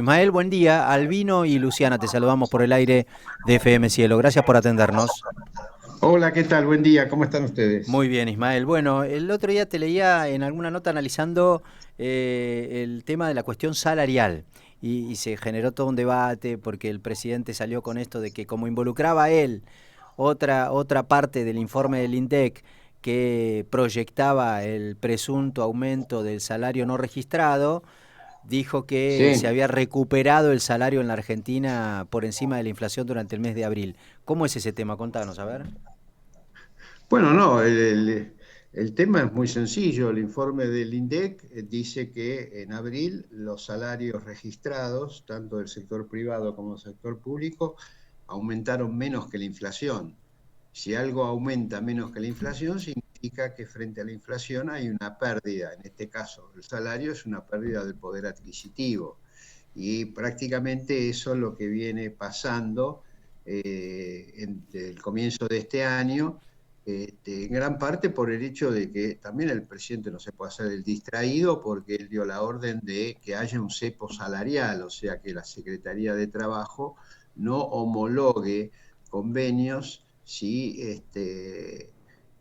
Ismael, buen día. Albino y Luciana, te saludamos por el aire de FM Cielo. Gracias por atendernos. Hola, ¿qué tal? Buen día, ¿cómo están ustedes? Muy bien, Ismael. Bueno, el otro día te leía en alguna nota analizando el tema de la cuestión salarial y se generó todo un debate porque el presidente salió con esto de que como involucraba a él otra parte del informe del INDEC que proyectaba el presunto aumento del salario no registrado, dijo que se Sí, había recuperado el salario en la Argentina por encima de la inflación durante el mes de abril. ¿Cómo es ese tema? Contanos, a ver. bueno, no, el tema es muy sencillo. El informe del INDEC dice que en abril los salarios registrados, tanto del sector privado como del sector público, aumentaron menos que la inflación. Si algo aumenta menos que la inflación, significa que frente a la inflación hay una pérdida. En este caso, el salario es una pérdida del poder adquisitivo. Y prácticamente eso es lo que viene pasando desde el comienzo de este año, en gran parte por el hecho de que también el presidente no se puede hacer el distraído porque él dio la orden de que haya un cepo salarial, o sea que la Secretaría de Trabajo no homologue convenios si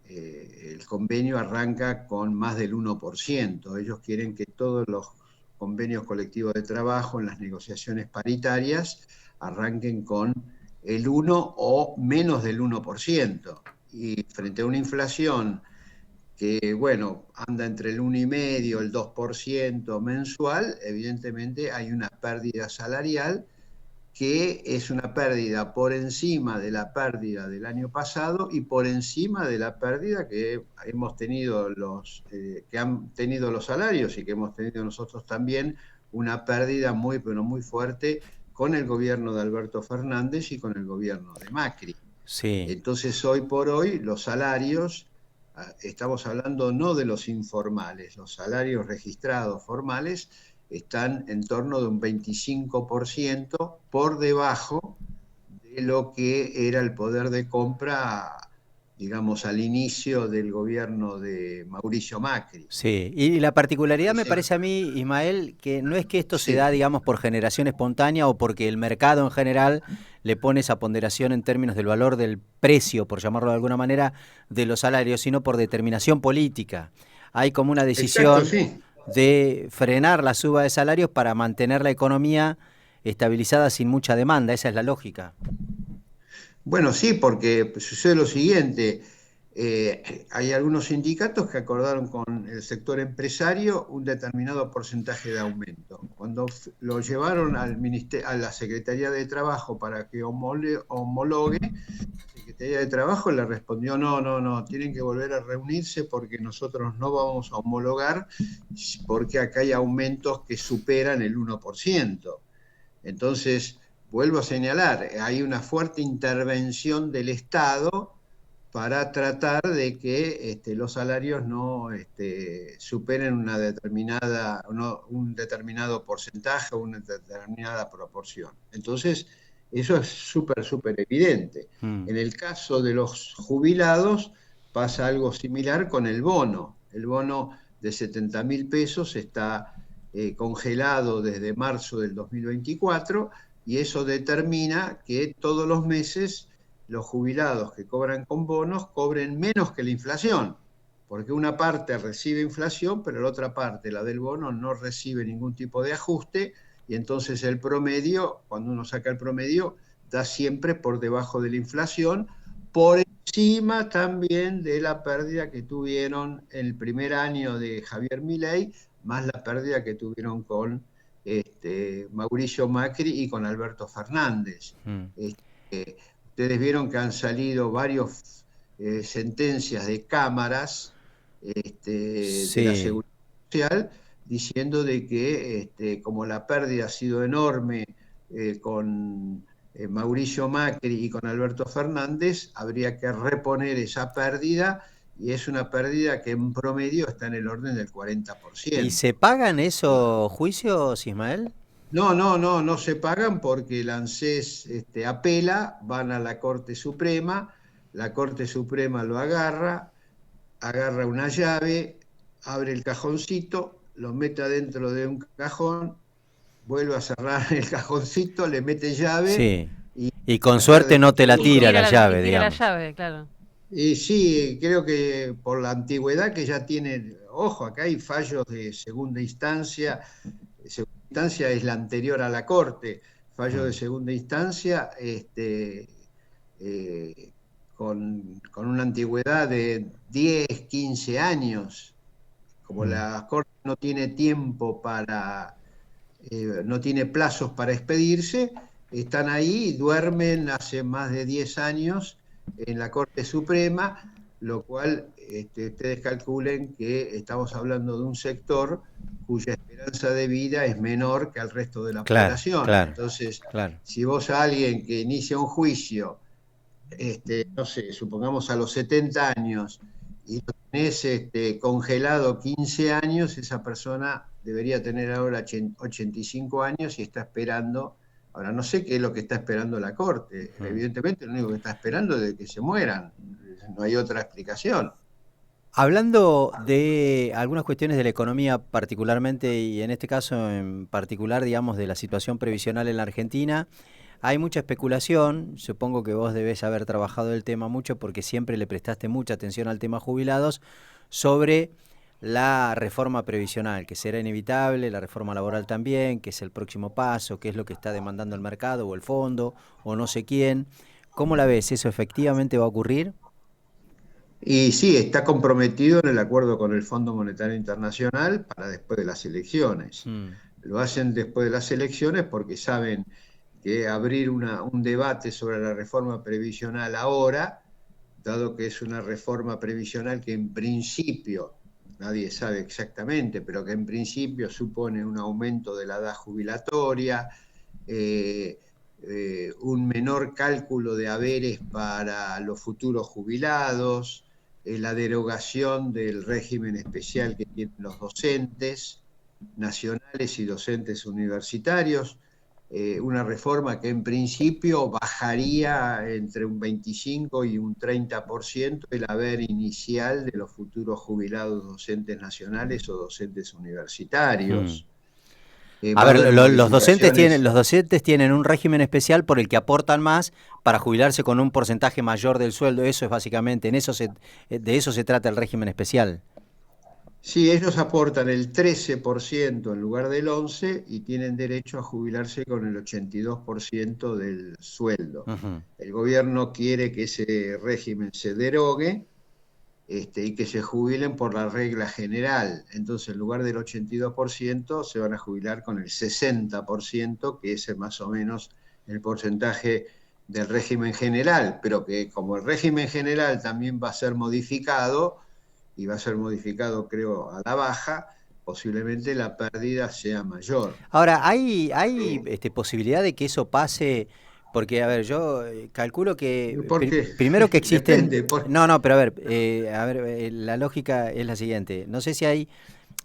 el convenio arranca con más del 1%. Ellos quieren que todos los convenios colectivos de trabajo en las negociaciones paritarias arranquen con el 1 o menos del 1%. Y frente a una inflación que, bueno, anda entre el 1,5 y el 2% mensual, evidentemente hay una pérdida salarial que es una pérdida por encima de la pérdida del año pasado y por encima de la pérdida que hemos tenido que han tenido los salarios y que hemos tenido nosotros también, una pérdida muy, pero muy fuerte con el gobierno de Alberto Fernández y con el gobierno de Macri. Sí. Entonces, hoy por hoy, los salarios, estamos hablando no de los informales, los salarios registrados formales están en torno de un 25% por debajo de lo que era el poder de compra, digamos, al inicio del gobierno de Mauricio Macri. Sí, y la particularidad me Ese, parece a mí, Ismael, que no es que esto se da, sí, digamos, por generación espontánea o porque el mercado en general le pone esa ponderación en términos del valor del precio, por llamarlo de alguna manera, de los salarios, sino por determinación política. Hay como una exacto, decisión sí. de frenar la suba de salarios para mantener la economía estabilizada sin mucha demanda, esa es la lógica. Bueno, sí, porque sucede lo siguiente. Hay algunos sindicatos que acordaron con el sector empresario un determinado porcentaje de aumento. Cuando lo llevaron a la Secretaría de Trabajo para que homologue, la Secretaría de Trabajo le respondió, no, no, no, tienen que volver a reunirse porque nosotros no vamos a homologar porque acá hay aumentos que superan el 1%. Entonces, vuelvo a señalar, hay una fuerte intervención del Estado para tratar de que los salarios no superen un determinado porcentaje o una determinada proporción. Entonces, eso es súper, súper evidente. Mm. En el caso de los jubilados pasa algo similar con el bono. El bono de 70.000 pesos está congelado desde marzo del 2024 y eso determina que todos los meses los jubilados que cobran con bonos cobren menos que la inflación, porque una parte recibe inflación, pero la otra parte, la del bono, no recibe ningún tipo de ajuste y entonces el promedio, cuando uno saca el promedio, da siempre por debajo de la inflación, por encima también de la pérdida que tuvieron el primer año de Javier Milei, más la pérdida que tuvieron con Mauricio Macri y con Alberto Fernández. Mm. Ustedes vieron que han salido varias sentencias de cámaras de la Sí. Seguridad Social diciendo de que como la pérdida ha sido enorme con Mauricio Macri y con Alberto Fernández, habría que reponer esa pérdida y es una pérdida que en promedio está en el orden del ¿Y 40%. se pagan esos juicios, Ismael? No, no, no, no se pagan porque el ANSES apela, van a la Corte Suprema, la Corte Suprema lo agarra una llave, abre el cajoncito, lo mete adentro de un cajón, vuelve a cerrar el cajoncito, le mete llave Sí. y Y con tratar suerte de no te la Y tira futuro. la y llave, tira la digamos. llave, claro. Y sí, creo que por la antigüedad que ya tiene, ojo, acá hay fallos de segunda instancia. Segunda instancia es la anterior a la Corte, fallo de Mm, segunda instancia, eh, con una antigüedad de 10, 15 años. Como mm, la Corte no tiene tiempo no tiene plazos para expedirse, están ahí, duermen hace más de 10 años en la Corte Suprema, lo cual ustedes calculen que estamos hablando de un sector cuya esperanza de vida es menor que al resto de la claro, población. claro, Entonces, claro. si vos a alguien que inicia un juicio, no sé, supongamos a los 70 años, y lo tenés congelado 15 años, esa persona debería tener ahora 85 años y está esperando. Ahora, no sé qué es lo que está esperando la Corte. Mm. Evidentemente, lo único que está esperando es de que se mueran. No hay otra explicación. Hablando de algunas cuestiones de la economía particularmente, y en este caso en particular, digamos, de la situación previsional en la Argentina, hay mucha especulación. Supongo que vos debés haber trabajado el tema mucho porque siempre le prestaste mucha atención al tema jubilados, sobre la reforma previsional, que será inevitable, la reforma laboral también, que es el próximo paso, que es lo que está demandando el mercado o el fondo o no sé quién. ¿Cómo la ves? ¿Eso efectivamente va a ocurrir? Y sí, está comprometido en el acuerdo con el Fondo Monetario Internacional para después de las elecciones. Mm, Lo hacen después de las elecciones porque saben que abrir un debate sobre la reforma previsional ahora, dado que es una reforma previsional que en principio, nadie sabe exactamente, pero que en principio supone un aumento de la edad jubilatoria, eh, un menor cálculo de haberes para los futuros jubilados, la derogación del régimen especial que tienen los docentes nacionales y docentes universitarios, una reforma que en principio bajaría entre un 25 y un 30% el haber inicial de los futuros jubilados docentes nacionales o docentes mm. universitarios. A Va a ver, haber los modificaciones. docentes tienen un régimen especial por el que aportan más para jubilarse con un porcentaje mayor del sueldo. Eso es básicamente, de eso se trata el régimen especial. Sí, ellos aportan el 13% en lugar del 11% y tienen derecho a jubilarse con el 82% del sueldo. Ujú. El gobierno quiere que ese régimen se derogue, y que se jubilen por la regla general. Entonces, en lugar del 82%, se van a jubilar con el 60%, que es más o menos el porcentaje del régimen general, pero que como el régimen general también va a ser modificado, y va a ser modificado, creo, a la baja, posiblemente la pérdida sea mayor. Ahora, ¿hay Eh, posibilidad de que eso pase? Porque, a ver, yo calculo que porque primero que existen... depende. No, no, pero a ver, la lógica es la siguiente. No sé si hay...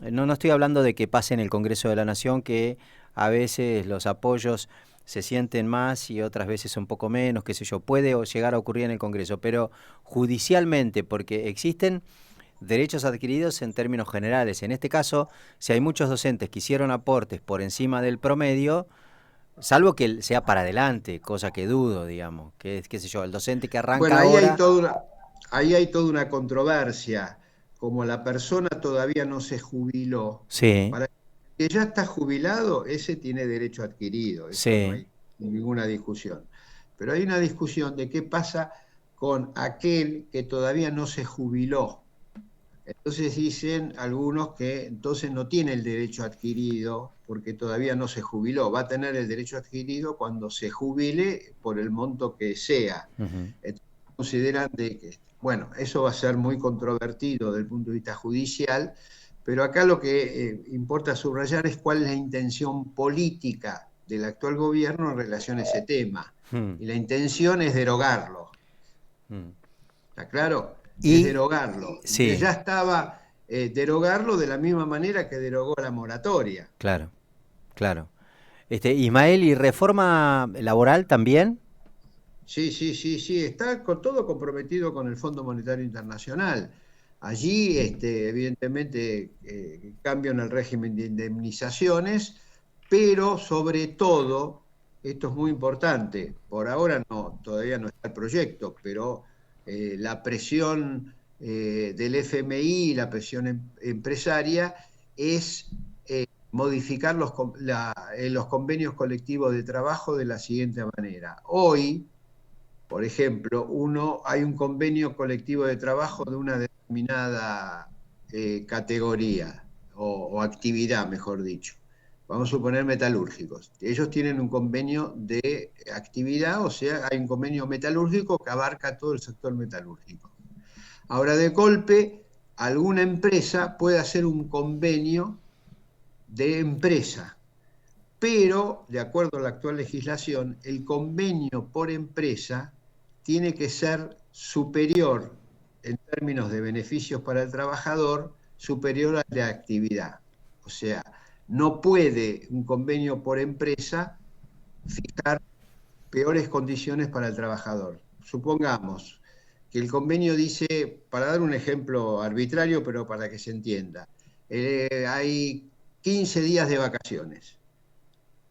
No, no estoy hablando de que pase en el Congreso de la Nación, que a veces los apoyos se sienten más y otras veces un poco menos, qué sé yo, puede llegar a ocurrir en el Congreso, pero judicialmente, porque existen derechos adquiridos en términos generales. En este caso, si hay muchos docentes que hicieron aportes por encima del promedio, salvo que sea para adelante, cosa que dudo, digamos, que es, qué sé yo, el docente que arranca Bueno, ahora, ahí hay toda una controversia. Como la persona todavía no se jubiló, sí, para el que ya está jubilado, ese tiene derecho adquirido, eso no sí, hay ninguna discusión. Pero hay una discusión de qué pasa con aquel que todavía no se jubiló. Entonces dicen algunos que entonces no tiene el derecho adquirido porque todavía no se jubiló. Va a tener el derecho adquirido cuando se jubile por el monto que sea. ujú, Entonces consideran de que, bueno, eso va a ser muy controvertido desde el punto de vista judicial, pero acá lo que importa subrayar es cuál es la intención política del actual gobierno en relación a ese tema. mm, Y la intención es derogarlo. mm. ¿Está claro? Es Y derogarlo. sí, Ya estaba derogarlo de la misma manera que derogó la moratoria. claro, claro. Ismael, ¿y reforma laboral también? Sí, sí, sí, sí, está todo comprometido con el Fondo Monetario Internacional. Allí, evidentemente, cambio en el régimen de indemnizaciones, pero sobre todo, esto es muy importante, por ahora no, todavía no está el proyecto, pero la presión del FMI, la presión empresaria, es modificar los convenios colectivos de trabajo de la siguiente manera. Hoy, por ejemplo, hay un convenio colectivo de trabajo de una determinada categoría o actividad, mejor dicho. Vamos a suponer metalúrgicos. Ellos tienen un convenio de actividad, o sea, hay un convenio metalúrgico que abarca todo el sector metalúrgico. Ahora, de golpe, alguna empresa puede hacer un convenio de empresa, pero, de acuerdo a la actual legislación, el convenio por empresa tiene que ser superior, en términos de beneficios para el trabajador, superior a la actividad. O sea, no puede un convenio por empresa fijar peores condiciones para el trabajador. Supongamos que el convenio dice, para dar un ejemplo arbitrario, pero para que se entienda, hay 15 días de vacaciones.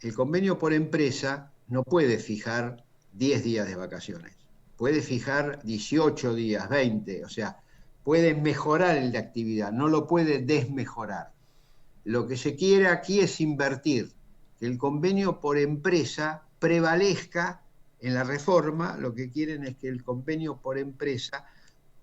El convenio por empresa no puede fijar 10 días de vacaciones, puede fijar 18 días, 20, o sea, puede mejorar el de actividad, no lo puede desmejorar. Lo que se quiere aquí es invertir, que el convenio por empresa prevalezca en la reforma, lo que quieren es que el convenio por empresa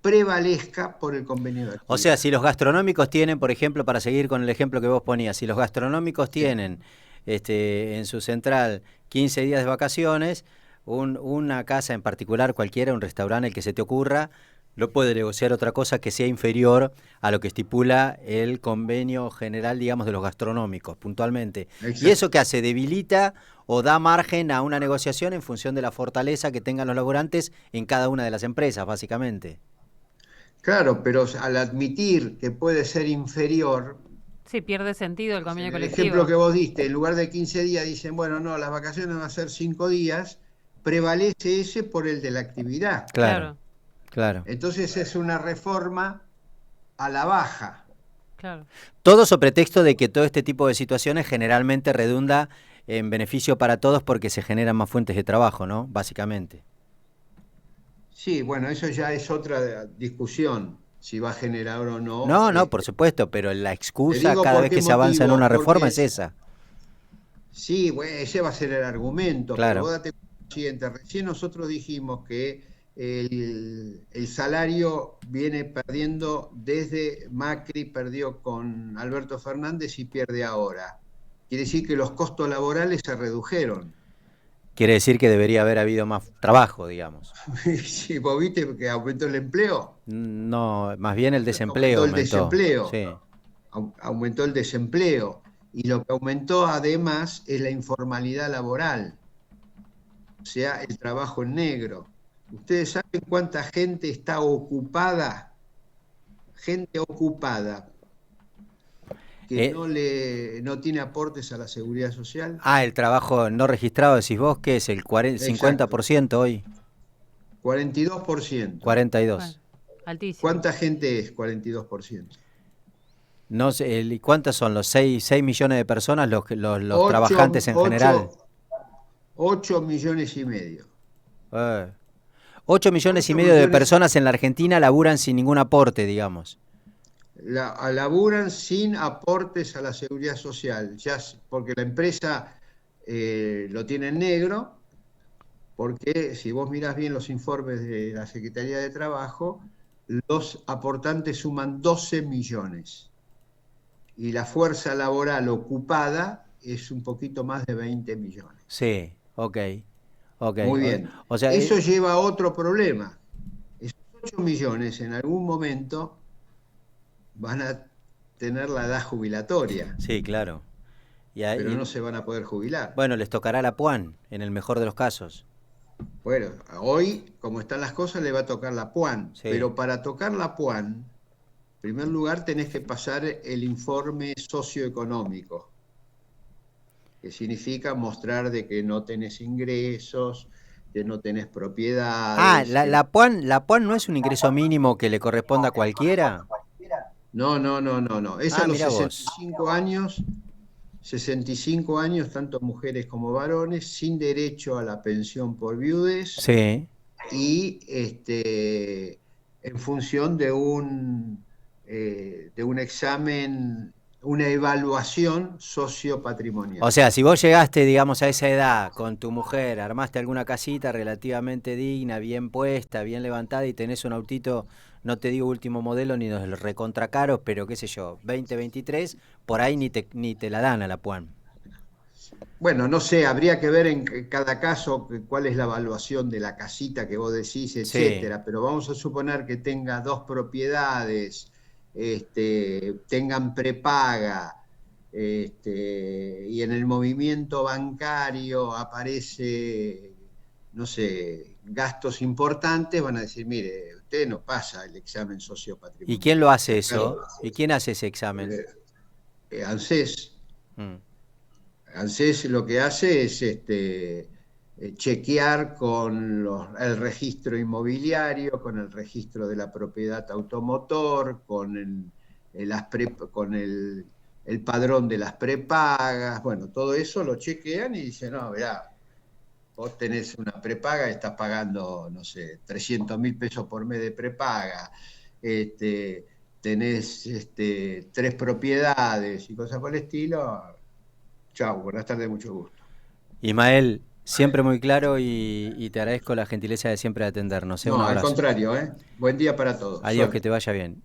prevalezca por el convenio de actividad. O sea, si los gastronómicos tienen, por ejemplo, para seguir con el ejemplo que vos ponías, si los gastronómicos tienen en su central 15 días de vacaciones, una casa en particular, cualquiera, un restaurante, el que se te ocurra, no puede negociar otra cosa que sea inferior a lo que estipula el convenio general, digamos, de los gastronómicos, puntualmente. Exacto. ¿Y eso qué hace? ¿Debilita o da margen a una negociación en función de la fortaleza que tengan los laburantes en cada una de las empresas, básicamente? Claro, pero al admitir que puede ser inferior... Sí, pierde sentido el convenio colectivo. El ejemplo que vos diste, en lugar de 15 días, dicen, bueno, no, las vacaciones van a ser 5 días, prevalece ese por el de la actividad. Claro. Claro. Entonces es una reforma a la baja. Claro. Todo sobre pretexto de que todo este tipo de situaciones generalmente redunda en beneficio para todos porque se generan más fuentes de trabajo, ¿no? Básicamente. Sí, bueno, eso ya es otra discusión, si va a generar o no. No, por supuesto, pero la excusa cada vez que se avanza en una reforma es esa. Sí, bueno, ese va a ser el argumento. Claro. Pero vos date cuenta lo siguiente, recién nosotros dijimos que el salario viene perdiendo desde Macri, perdió con Alberto Fernández y pierde ahora. Quiere decir que los costos laborales se redujeron. Quiere decir que debería haber habido más trabajo, digamos. Sí, ¿vos viste que aumentó el empleo? No, más bien el desempleo. Aumentó el desempleo. Sí. Aumentó el desempleo. Y lo que aumentó además es la informalidad laboral. O sea, el trabajo en negro. ¿Ustedes saben cuánta gente está ocupada? Gente ocupada que no tiene aportes a la seguridad social. Ah, el trabajo no registrado, decís vos, ¿qué es? ¿El 50% hoy? 42%. 42%. Bueno, altísimo. ¿Cuánta gente es 42%? No sé, ¿cuántos son los 6 millones de personas los trabajantes en general? 8 millones y medio. 8 millones y medio de personas en la Argentina laburan sin ningún aporte, digamos. Laburan sin aportes a la seguridad social, ya porque la empresa lo tiene en negro, porque si vos mirás bien los informes de la Secretaría de Trabajo, los aportantes suman 12 millones. Y la fuerza laboral ocupada es un poquito más de 20 millones. Sí, ok. Muy bien. O sea, eso lleva a otro problema. Esos 8 millones en algún momento van a tener la edad jubilatoria. Sí, claro. Pero no se van a poder jubilar. Bueno, les tocará la PUAN, en el mejor de los casos. Bueno, hoy, como están las cosas, le va a tocar la PUAN. Sí. Pero para tocar la PUAN, en primer lugar tenés que pasar el informe socioeconómico, que significa mostrar de que no tenés ingresos, que no tenés propiedades. Ah, la PUAN no es un ingreso mínimo que le corresponda a cualquiera. No. Es a los mirá 65 vos. años 65 años, tanto mujeres como varones, sin derecho a la pensión por viudez Sí. y en función de un examen, una evaluación O sociopatrimonial. sea, si vos llegaste, digamos, a esa edad con tu mujer, armaste alguna casita relativamente digna, bien puesta, bien levantada y tenés un autito, no te digo último modelo ni de los recontra caros, pero qué sé yo, 2023, por ahí ni te la dan a la Puan. Bueno, no sé, habría que ver en cada caso cuál es la evaluación de la casita que vos decís, Sí. etcétera, pero vamos a suponer que tenga dos propiedades, tengan prepaga, y en el movimiento bancario aparece, no sé, gastos importantes, van a decir, mire, usted no pasa el examen ¿Y quién lo sociopatrimonial. hace Claro, eso? ¿Y quién hace ese examen? ANSES. Mm. ANSES lo que hace es chequear con el registro inmobiliario, con el registro de la propiedad automotor, con el padrón de las prepagas. Bueno, todo eso lo chequean y dicen, no, mirá, vos tenés una prepaga y estás pagando, no sé, 300.000 pesos por mes de prepaga. Tenés tres propiedades y cosas por el estilo. Chau, buenas tardes, mucho gusto. Ismael, siempre muy claro y te agradezco la gentileza de siempre atendernos. Un No, al abrazo. contrario, ¿eh? Buen día para todos. Adiós, que Suerte. te vaya bien.